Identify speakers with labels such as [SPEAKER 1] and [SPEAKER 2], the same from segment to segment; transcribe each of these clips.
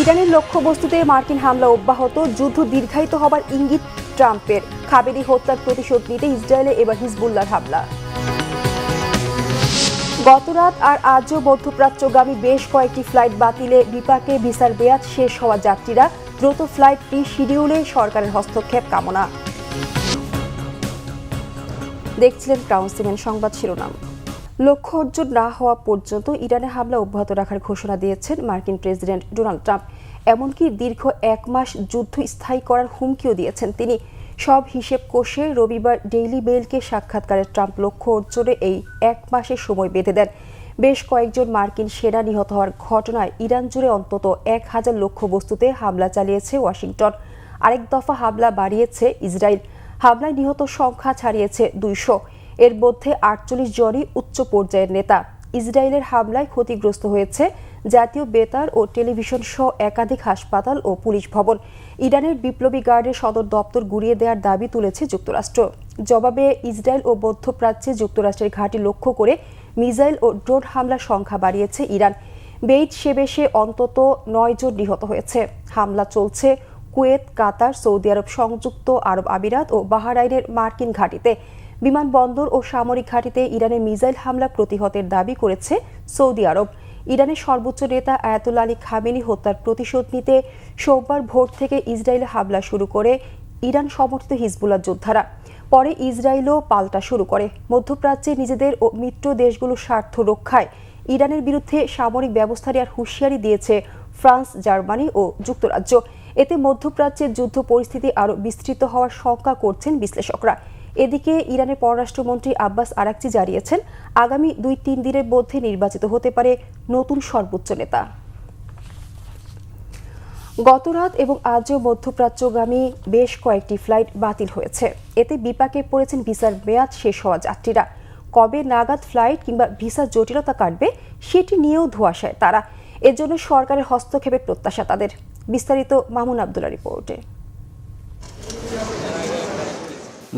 [SPEAKER 1] ইরানের লক্ষ্যবস্তুতে মার্কিন হামলা অব্যাহত, যুদ্ধ দীর্ঘায়িত হবার ইঙ্গিত ট্রাম্পের। খাবেরি হত্যার প্রতিশোধ নিতে ইসরায়েলে এবার হিজবুল্লাহর হামলা। গতরাত আর আজও মধ্যপ্রাচ্যগামী বেশ কয়েকটি ফ্লাইট বাতিলে বিপাকে ভিসার মেয়াদ শেষ হওয়া যাত্রীরা দ্রুত ফ্লাইট রিশিডিউলে সরকারের হস্তক্ষেপ কামনা। দেখছিলেন ক্রাউন সিমেন্ট সংবাদ শিরোনাম। লক্ষ্য অর্জন না হওয়া পর্যন্ত ইরানে হামলা অব্যাহত রাখার ঘোষণা দিয়েছেন মার্কিন প্রেসিডেন্ট ডোনাল্ড ট্রাম্প। এমনকি দীর্ঘ 1 মাস যুদ্ধ স্থায়ী করার হুমকিও দিয়েছেন তিনি। সব হিসেব কষে রবিবার ডেইলি মেইলকে সাক্ষাৎকারে ট্রাম্প লক্ষ্য অর্জনে এই 1 মাসের সময় বেঁধে দেন। বেশ কয়েকজন মার্কিন সেনা নিহত হওয়ার ঘটনায় ইরান জুড়ে অন্তত 1000 লক্ষ্যবস্তুতে হামলা চালিয়েছে ওয়াশিংটন। আরেক দফা হামলা বাড়িয়েছে ইসরায়েল। হামলায় নিহত সংখ্যা ছাড়িয়েছে 200। এর মধ্যে 48 জনই উচ্চ পর্যায়ের নেতা। ইসরায়েলের হামলায় ক্ষতিগ্রস্ত হয়েছে জাতীয় বেতার ও টেলিভিশন সহ একাধিক হাসপাতাল ও পুলিশ ভবন। ইরানের বিপ্লবী গার্ডের সদর দপ্তর গুঁড়িয়ে দেওয়ার দাবি তুলেছে যুক্তরাষ্ট্র। জবাবে ইসরায়েল ও মধ্যপ্রাচ্যে যুক্তরাষ্ট্রের ঘাঁটি লক্ষ্য করে মিসাইল ও ড্রোন হামলার সংখ্যা বাড়িয়েছে ইরান। বেইত শেবেশে অন্তত 9 জন নিহত হয়েছে। হামলা চলছে কুয়েত, কাতার, সৌদি আরব, সংযুক্ত আরব আমিরাত ও বাহরাইনের মার্কিন ঘাঁটিতে। বিমানবন্দর ও সামরিক ঘাঁটিতে ইরানের মিসাইল হামলা প্রতিহতের দাবি করেছে সৌদি আরব। ইরানের সর্বোচ্চ নেতা আয়াতুল্লাহ আলী খামেনি হত্যার প্রতিশোধ নিতে সোমবার ভোর থেকে ইসরায়েলে হামলা শুরু করে ইরান সমর্থিত হিজবুল্লাহ যোদ্ধারা। পরে ইসরায়েলও পাল্টা শুরু করে। মধ্যপ্রাচ্যে নিজেদের ও মিত্র দেশগুলোর স্বার্থ রক্ষায় ইরানের বিরুদ্ধে সামরিক ব্যবস্থা নেওয়ার হুঁশিয়ারি দিয়েছে ফ্রান্স, জার্মানি ও যুক্তরাজ্য। এতে মধ্যপ্রাচ্যের যুদ্ধ পরিস্থিতি আরও বিস্তৃত হওয়ার শঙ্কা করছেন বিশ্লেষকরা। এদিকে ইরানের পররাষ্ট্রমন্ত্রী আব্বাস আরাকচি জানিয়েছেন, আগামী 2-3 দিনের মধ্যে নির্বাচিত হতে পারে নতুন সর্বোচ্চ নেতা। গতরাত এবং আজও মধ্যপ্রাচ্যগামী বেশ কয়েকটি ফ্লাইট বাতিল হয়েছে। এতে বিপাকে পড়েছেন ভিসার মেয়াদ শেষ হওয়া যাত্রীরা। কবে নাগাদ ফ্লাইট কিংবা ভিসা জটিলতা কাটবে সেটি নিয়েও ধোঁয়াশায় তারা। এজন্য সরকারের হস্তক্ষেপের প্রত্যাশা তাদের। বিস্তারিত মামুন আব্দুল্লাহ রিপোর্টে।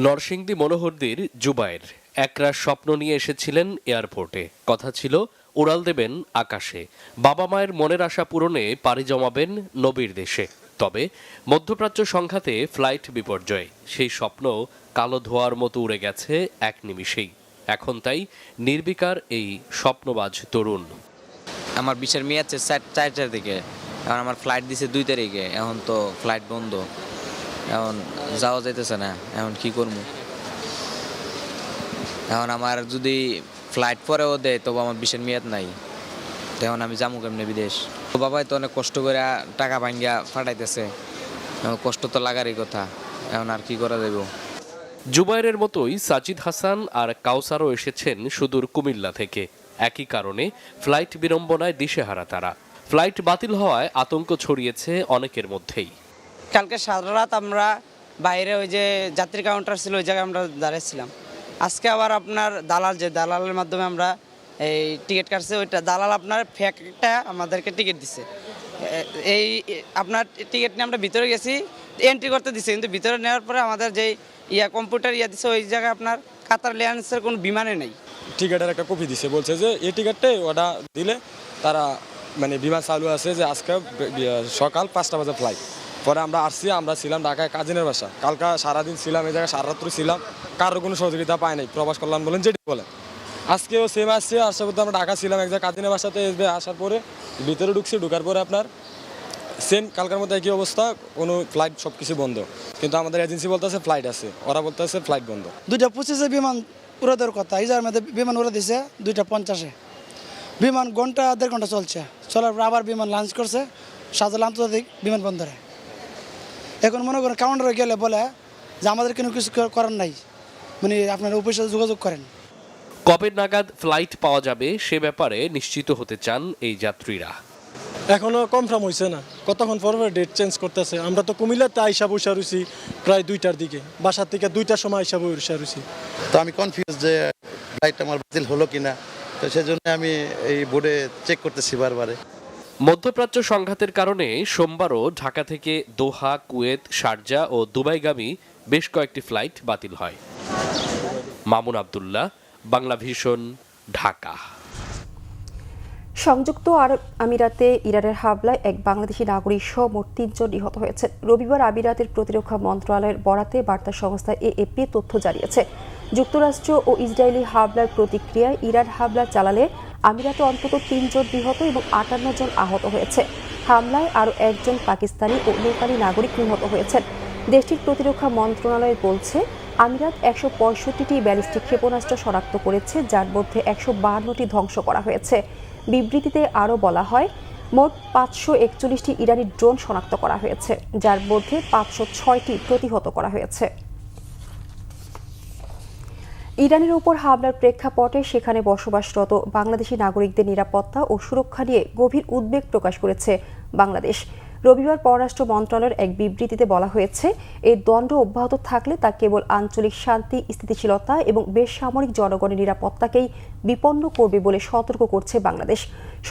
[SPEAKER 2] নরসিংদী মনোহরদীর জুবায়ের একরাশ স্বপ্ন নিয়ে এসেছিলেন এয়ারপোর্টে। কথা ছিল উড়াল দেবেন আকাশে, বাবা মায়ের মনের আশা পূরণে পাড়ি জমাবেন নবীর দেশে। তবে মধ্যপ্রাচ্য সংঘাতে ফ্লাইট বিপর্যয়, সেই স্বপ্ন কালো ধোঁয়ার মতো উড়ে গেছে এক নিমিষেই। এখন তাই নির্বিকার এই স্বপ্নবাজ তরুণ।
[SPEAKER 3] আমার বিশের মেয়াদ 4টার দিকে, এখন আমার ফ্লাইট দিছে 2 তারিখে। এখন তো ফ্লাইট বন্ধ, এখন যাওয়া যাইতেছে না। এখন কি করবো? এখন আমার যদি ফ্লাইট পরেও দেয় তবু আমার বিশের মেয়াদ নাই, তখন আমি যাবো কেমনে বিদেশ? তো বাবাই তো অনেক কষ্ট করে টাকা ভাঙ্গিয়া ফাটাইতেছে, কষ্ট তো লাগারই কথা। এখন আর কি করা যাইব?
[SPEAKER 2] জুবায়ের মতোই সাজিদ হাসান আর কাউসারও এসেছেন সুদূর কুমিল্লা থেকে। একই কারণে ফ্লাইট বিড়ম্বনায় দিশেহারা তারা। ফ্লাইট বাতিল হওয়ায় আতঙ্ক ছড়িয়েছে অনেকের মধ্যেই।
[SPEAKER 4] কালকে সারা রাত আমরা বাইরে ওই যে যাত্রী কাউন্টার ছিল ওই জায়গায় আমরা দাঁড়িয়েছিলাম। আজকে আবার আপনার দালালের মাধ্যমে আমরা এই টিকিট কাটছে, ওইটা দালাল আপনার ফেকটা আমাদেরকে টিকিট দিছে। এই আপনার টিকিট নিয়ে আমরা ভিতরে গেছি, এন্ট্রি করতে দিছে, কিন্তু ভিতরে নেওয়ার পরে আমাদের যে কম্পিউটার দিছে ওই জায়গায় আপনার কাতার এয়ারলাইন্সের কোনো বিমানে নেই।
[SPEAKER 5] টিকিটের একটা কপি দিছে, বলছে যে এই টিকিটটাই ওটা দিলে তারা মানে বিমান চালু আছে, যে আজকে সকাল 5টা বাজে ফ্লাইট। পরে আমরা আসছি, আমরা ছিলাম ঢাকায় কাজিনের বাসা। কালকা সারাদিন ছিলাম এই জায়গায়, সারা রাত্রি ছিলাম, কারোর কোনো সহযোগিতা পাই নাই। প্রবাস কল্যাণ বলেন যেটি বলেন, আজকেও সেম আসছে। আসার পর আমরা ঢাকা ছিলাম এক জায়গায় কাজিনের বাসাতে, আসার পরে ভিতরে ঢুকছি, ঢুকার পরে আপনার সেম কালকার মধ্যে একই অবস্থা, কোনো ফ্লাইট সব কিছু বন্ধ। কিন্তু আমাদের এজেন্সি বলতেছে ফ্লাইট আছে, ওরা বলতেছে ফ্লাইট বন্ধ।
[SPEAKER 6] 2:25 বিমান উড়ে দেওয়ার কথা, এই জায়গার মধ্যে বিমান উড়ে দিছে 2:50। বিমান ঘন্টা 1.5 ঘন্টা চলার পর আবার বিমান লঞ্চ করছে শাহজালাল আন্তর্জাতিক বিমানবন্দরে। এখন মনে করেন কাউন্টারে গেলে বলে যে আমাদের কোনো কিছু করার নাই, মানে আপনারা অফিসে যোগাযোগ করেন।
[SPEAKER 2] কবে নাগাদ ফ্লাইট পাওয়া যাবে সে ব্যাপারে নিশ্চিত হতে চান এই যাত্রীরা।
[SPEAKER 7] এখনো কনফার্ম হয়েছে না, কতক্ষণ পর ডেট চেঞ্জ করতেছে। আমরা তো কুমিল্লাতে আইসা বসে রয়েছি প্রায় 2টার দিকে, বাসার থেকে 2টার সময় আইসা বসে রয়েছি।
[SPEAKER 8] তো আমি কনফিউজ যে ফ্লাইট আমার বাতিল হলো কিনা, তো সেজন্য আমি এই বোর্ডে চেক করতেছি বারবারে।
[SPEAKER 2] মধ্যপ্রাচ্য সংঘাতের কারণে সোমবারও ঢাকা থেকে দোহা, কুয়েত, শারজা ও দুবাইগামী বেশ কয়েকটি ফ্লাইট বাতিল হয়। মামুন আব্দুল্লাহ, বাংলা ভিশন, ঢাকা।
[SPEAKER 1] সংযুক্ত আরব আমিরাতে ইরানের হামলায় এক বাংলাদেশি নাগরিক সহ মোট 3 জন নিহত হয়েছে। রবিবার আমিরাতের প্রতিরক্ষা মন্ত্রণালয়ের বরাতে বার্তা সংস্থা এএপি তথ্য জানিয়েছে। যুক্তরাষ্ট্র ও ইসরায়েলি হামলার প্রতিক্রিয়ায় ইরান হামলা চালালে আমিরাতে অন্তত 3 জন নিহত এবং 58 জন আহত হয়েছে। হামলায় আরও একজন পাকিস্তানি ও নেপালি নাগরিক নিহত হয়েছেন। দেশটির প্রতিরক্ষা মন্ত্রণালয় বলছে, আমিরাত 165টি ব্যালিস্টিক ক্ষেপণাস্ত্র শনাক্ত করেছে, যার মধ্যে 152টি ধ্বংস করা হয়েছে। বিবৃতিতে আরও বলা হয়, মোট 541টি ইরানি ড্রোন শনাক্ত করা হয়েছে, যার মধ্যে 506টি প্রতিহত করা হয়েছে। ইরানের উপর হামলার প্রেক্ষাপটে সেখানে বসবাসরত বাংলাদেশি নাগরিকদের নিরাপত্তা ও সুরক্ষা নিয়ে গভীর উদ্বেগ প্রকাশ করেছে বাংলাদেশ। রবিবার পররাষ্ট্র মন্ত্রণালয়ের এক বিবৃতিতে বলা হয়েছে, এই দ্বন্দ্ব অব্যাহত থাকলে তা কেবল আঞ্চলিক শান্তি, স্থিতিশীলতা এবং বেসামরিক জনগণের নিরাপত্তাকেই বিপন্ন করবে বলে সতর্ক করছে বাংলাদেশ।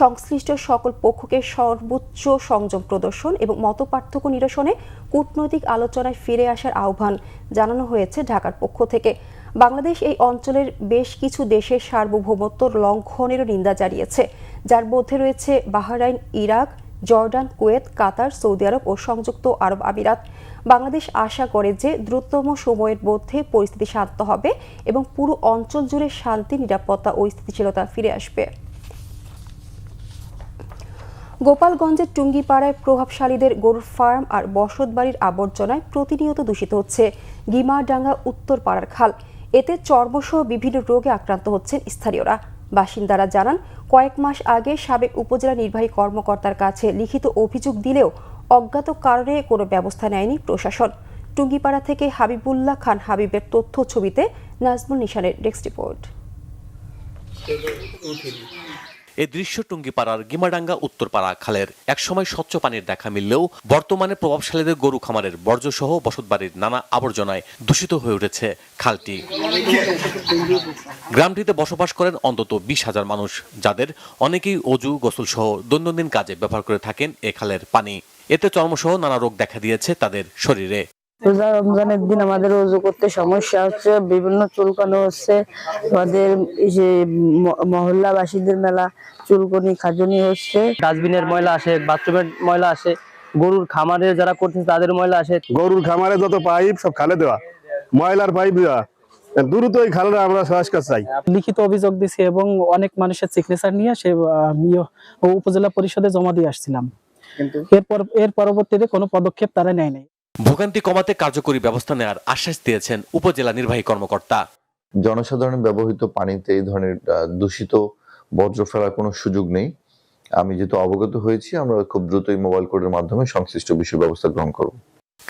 [SPEAKER 1] সংশ্লিষ্ট সকল পক্ষকে সর্বোচ্চ সংযম প্রদর্শন এবং মতপার্থক্য নিরসনে কূটনৈতিক আলোচনায় ফিরে আসার আহ্বান জানানো হয়েছে ঢাকার পক্ষ থেকে। বাংলাদেশ এই অঞ্চলের বেশ কিছু দেশের সার্বভৌমত্ব লঙ্ঘনেরও নিন্দা জানিয়েছে, যার মধ্যে রয়েছে বাহরাইন, ইরাক, জর্ডান, কুয়েত, কাতার, সৌদি আরব ও সংযুক্ত আরব আমিরাত। বাংলাদেশ আশা করে যে দ্রুততম সময়ের মধ্যে পরিস্থিতি শান্ত হবে এবং পুরো অঞ্চল জুড়ে শান্তি, নিরাপত্তা ও স্থিতিশীলতা ফিরে আসবে। গোপালগঞ্জের টুঙ্গিপাড়ায় প্রভাবশালীদের গরুর ফার্ম আর বসতবাড়ির আবর্জনায় প্রতিনিয়ত দূষিত হচ্ছে গিমারডাঙ্গা উত্তরপাড়ার খাল। এতে চর্মসহ বিভিন্ন রোগে আক্রান্ত হচ্ছেন স্থানীয়রা। বাসিন্দারা জানান, কয়েক মাস আগে সাবেক উপজেলা নির্বাহী কর্মকর্তার কাছে লিখিত অভিযোগ দিলেও অজ্ঞাত কারণে কোনো ব্যবস্থা নেয়নি প্রশাসন। টুঙ্গিপাড়া থেকে হাবিবুল্লাহ খান হাবিবের তথ্য ছবিতে নাজমুল নিশানের ডেস্ক রিপোর্ট।
[SPEAKER 2] এই দৃশ্য টুঙ্গিপাড়ার গিমাডাঙ্গা উত্তরপাড়া খালের। একসময় স্বচ্ছ পানির দেখা মিললেও বর্তমানে প্রভাবশালীদের গরু খামারের বর্জ্যসহ বসতবাড়ির নানা আবর্জনায় দূষিত হয়ে উঠেছে খালটি। গ্রামটিতে বসবাস করেন অন্তত 20,000 মানুষ, যাদের অনেকেই অজু, গোসল সহ দৈনন্দিন কাজে ব্যবহার করে থাকেন এ খালের পানি। এতে চর্মসহ নানা রোগ দেখা দিয়েছে তাদের শরীরে।
[SPEAKER 9] রোজা রমজানের দিন আমাদের ওযু করতে সমস্যা হচ্ছে, বিভিন্ন চুলকানো হচ্ছে, আমাদের যে মহল্লাবাসীদের মেলা চুলকনি খাজনি হচ্ছে।
[SPEAKER 10] ডাস্টবিনের ময়লা আসে, বাথরুমের ময়লা আসে, গরুর খামারে যারা করতেছে তাদের ময়লা আসে।
[SPEAKER 11] গরুর খামারে যত পাইপ সব খালে দেওয়া, ময়লার পাইপ দেওয়া, দ্রুত এই খালে আমরা সংস্কার চাই।
[SPEAKER 10] লিখিত অভিযোগ দিছি এবং অনেক মানুষের সিগনেচার নিয়ে সে উপজেলা পরিষদে জমা দিয়ে আসছিলাম, কিন্তু এর পরবর্তীতে কোনো পদক্ষেপ তারা নেয় নাই।
[SPEAKER 2] ভোগান্তি কমাতে কার্যকরী ব্যবস্থা নেওয়ার আশ্বাস দিয়েছেন উপজেলা নির্বাহী কর্মকর্তা।
[SPEAKER 12] জনসাধারণের ব্যবহৃত পানিতে এই ধরনের দূষিত বর্জ্য ফেলার কোনো সুযোগ নেই। আমি যেহেতু অবগত হয়েছি, আমরা খুব দ্রুতই মোবাইল কোর্টের মাধ্যমে সংশ্লিষ্ট বিষয় ব্যবস্থা গ্রহণ করব।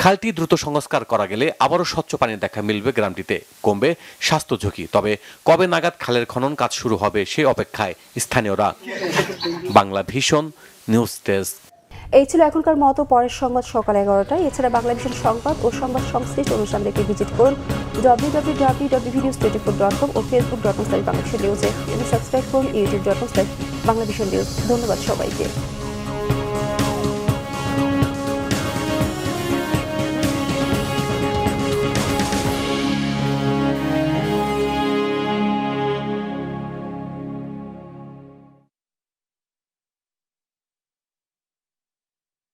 [SPEAKER 2] খালটি দ্রুত সংস্কার করা গেলে আবারও স্বচ্ছ পানির দেখা মিলবে গ্রামটিতে, কমবে স্বাস্থ্য ঝুঁকি। তবে কবে নাগাদ খালের খনন কাজ শুরু হবে সেই অপেক্ষায় স্থানীয়রা। Bangla vision news desk.
[SPEAKER 1] এই ছিল এখনকার মতো। পরের সংবাদ সকাল 11টায়। এছাড়া বাংলা ভিশন সংবাদ ও সংবাদ সংশ্লিষ্ট অনুষ্ঠান দেখতে ভিজিট করুন www.videos24.com ও facebook.com/bangladesh news। সাবস্ক্রাইব করুন youtube.com/bangladesh news। ধন্যবাদ সবাইকে।